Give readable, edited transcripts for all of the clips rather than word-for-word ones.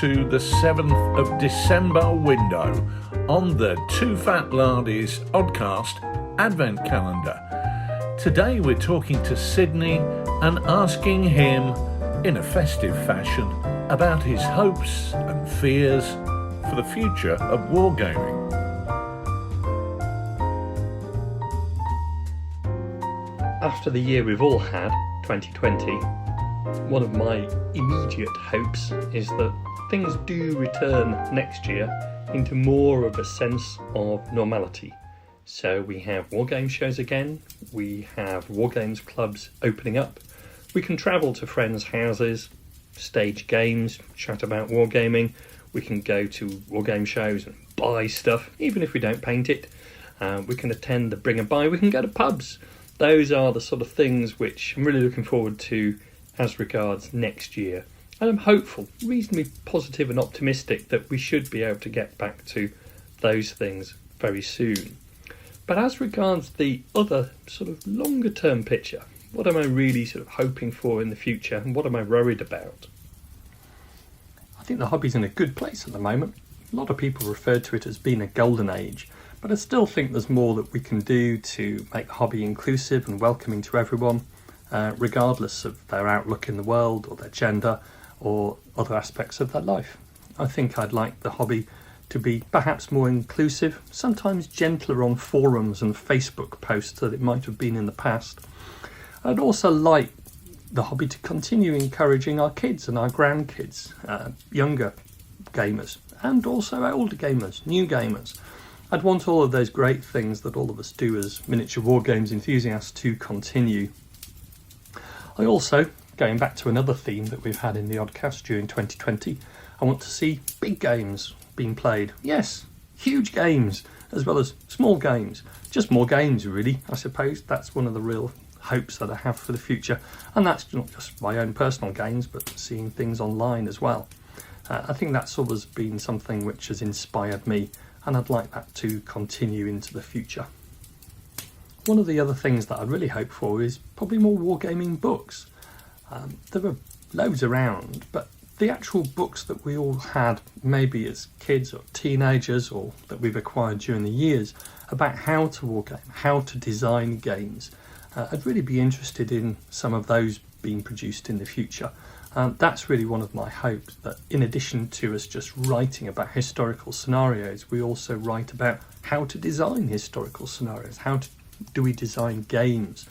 to the 7th of December window on the TooFatLardies Oddcast Advent Calendar. Today we're talking to Sydney and asking him, in a festive fashion, about his hopes and fears for the future of wargaming. After the year we've all had, 2020, one of my immediate hopes is that things do return next year into more of a sense of normality. So we have wargame shows again, we have wargames clubs opening up, we can travel to friends' houses, stage games, chat about wargaming, we can go to wargame shows and buy stuff, even if we don't paint it, we can attend the bring and buy, we can go to pubs. Those are the sort of things which I'm really looking forward to as regards next year. And I'm hopeful, reasonably positive and optimistic that we should be able to get back to those things very soon. But as regards the other sort of longer term picture, what am I really sort of hoping for in the future and what am I worried about? I think the hobby's in a good place at the moment. A lot of people refer to it as being a golden age. But I still think there's more that we can do to make the hobby inclusive and welcoming to everyone, regardless of their outlook in the world or their gender or other aspects of their life. I think I'd like the hobby to be perhaps more inclusive, sometimes gentler on forums and Facebook posts than it might have been in the past. I'd also like the hobby to continue encouraging our kids and our grandkids, younger gamers, and also older gamers, new gamers. I'd want all of those great things that all of us do as miniature wargames enthusiasts to continue. I also, going back to another theme that we've had in the Oddcast during 2020, I want to see big games being played. Yes, huge games, as well as small games. Just more games, really, I suppose. That's one of the real hopes that I have for the future. And that's not just my own personal games, but seeing things online as well. I think that's always been something which has inspired me, and I'd like that to continue into the future. One of the other things that I really hope for is probably more wargaming books. There are loads around, but the actual books that we all had, maybe as kids or teenagers, or that we've acquired during the years, about how to wargame, how to design games, I'd really be interested in some of those being produced in the future. That's really one of my hopes, that in addition to us just writing about historical scenarios, we also write about how to design historical scenarios, do we design games.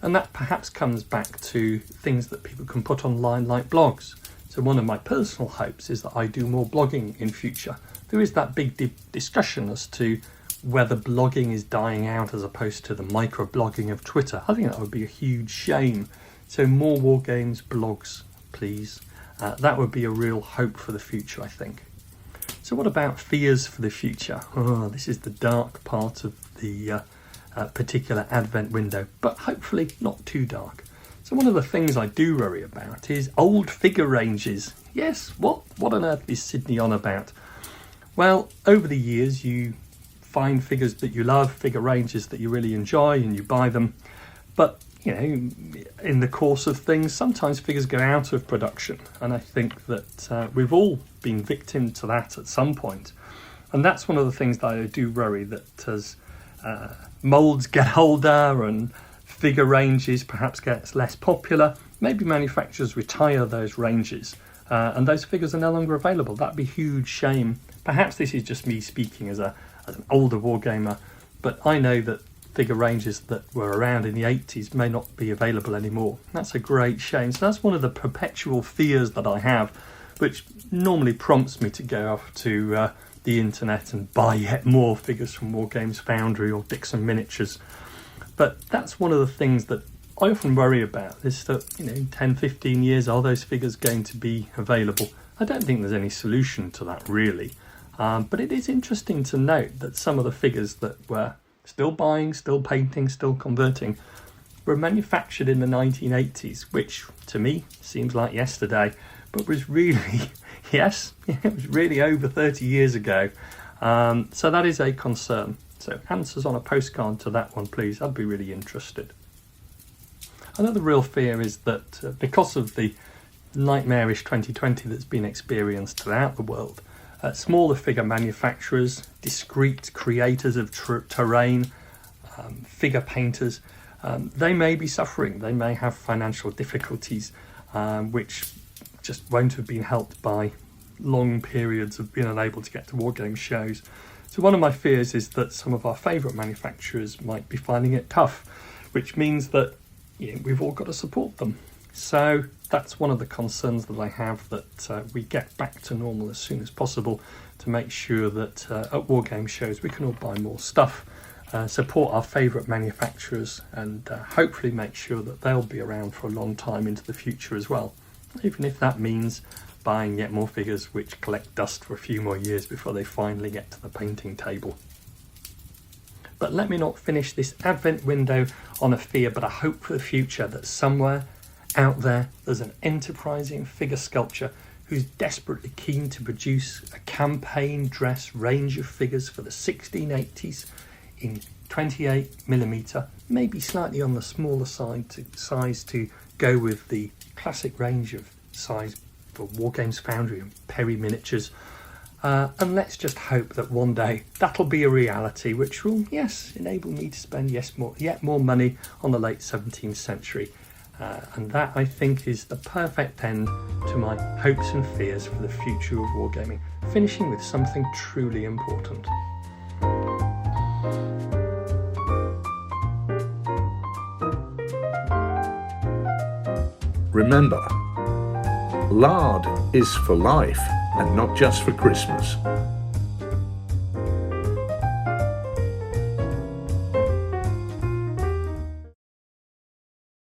And that perhaps comes back to things that people can put online like blogs. So one of my personal hopes is that I do more blogging in future. There is that big discussion as to whether blogging is dying out as opposed to the micro-blogging of Twitter. I think that would be a huge shame. So more wargames, blogs, please. That would be a real hope for the future, I think. So what about fears for the future? Oh, this is the dark part of the particular Advent window, but hopefully not too dark. So one of the things I do worry about is old figure ranges. Yes, what on earth is Sydney on about? Well, over the years you find figures that you love, figure ranges that you really enjoy, and you buy them. But you know, in the course of things, sometimes figures go out of production, and I think that we've all been victim to that at some point. And that's one of the things that I do worry, that as moulds get older and figure ranges perhaps gets less popular, maybe manufacturers retire those ranges and those figures are no longer available. That'd be a huge shame. Perhaps this is just me speaking as an older wargamer, but I know that figure ranges that were around in the 80s may not be available anymore. That's a great shame. So that's one of the perpetual fears that I have, which normally prompts me to go off to the internet and buy yet more figures from Wargames Foundry or Dixon Miniatures. But that's one of the things that I often worry about, is that, you know, in 10, 15 years, are those figures going to be available? I don't think there's any solution to that, really. But it is interesting to note that some of the figures that were still buying, still painting, still converting, were manufactured in the 1980s, which to me seems like yesterday, but was really, yes, it was really over 30 years ago. So that is a concern. So answers on a postcard to that one, please. I'd be really interested. Another real fear is that because of the nightmarish 2020 that's been experienced throughout the world, smaller figure manufacturers, discreet creators of terrain, figure painters, they may be suffering. They may have financial difficulties, which just won't have been helped by long periods of being unable to get to wargame shows. So one of my fears is that some of our favourite manufacturers might be finding it tough, which means that we've all got to support them. So that's one of the concerns that I have, that we get back to normal as soon as possible to make sure that at wargame shows we can all buy more stuff, support our favourite manufacturers, and hopefully make sure that they'll be around for a long time into the future as well, even if that means buying yet more figures which collect dust for a few more years before they finally get to the painting table. But let me not finish this Advent window on a fear, but a hope for the future, that somewhere out there there's an enterprising figure sculptor who's desperately keen to produce a campaign dress range of figures for the 1680s in 28mm, maybe slightly on the smaller size to go with the classic range of size for Wargames Foundry and Perry miniatures. And let's just hope that one day that'll be a reality, which will, yes, enable me to spend yet more money on the late 17th century. And that, I think, is the perfect end to my hopes and fears for the future of wargaming, finishing with something truly important. Remember, lard is for life and not just for Christmas.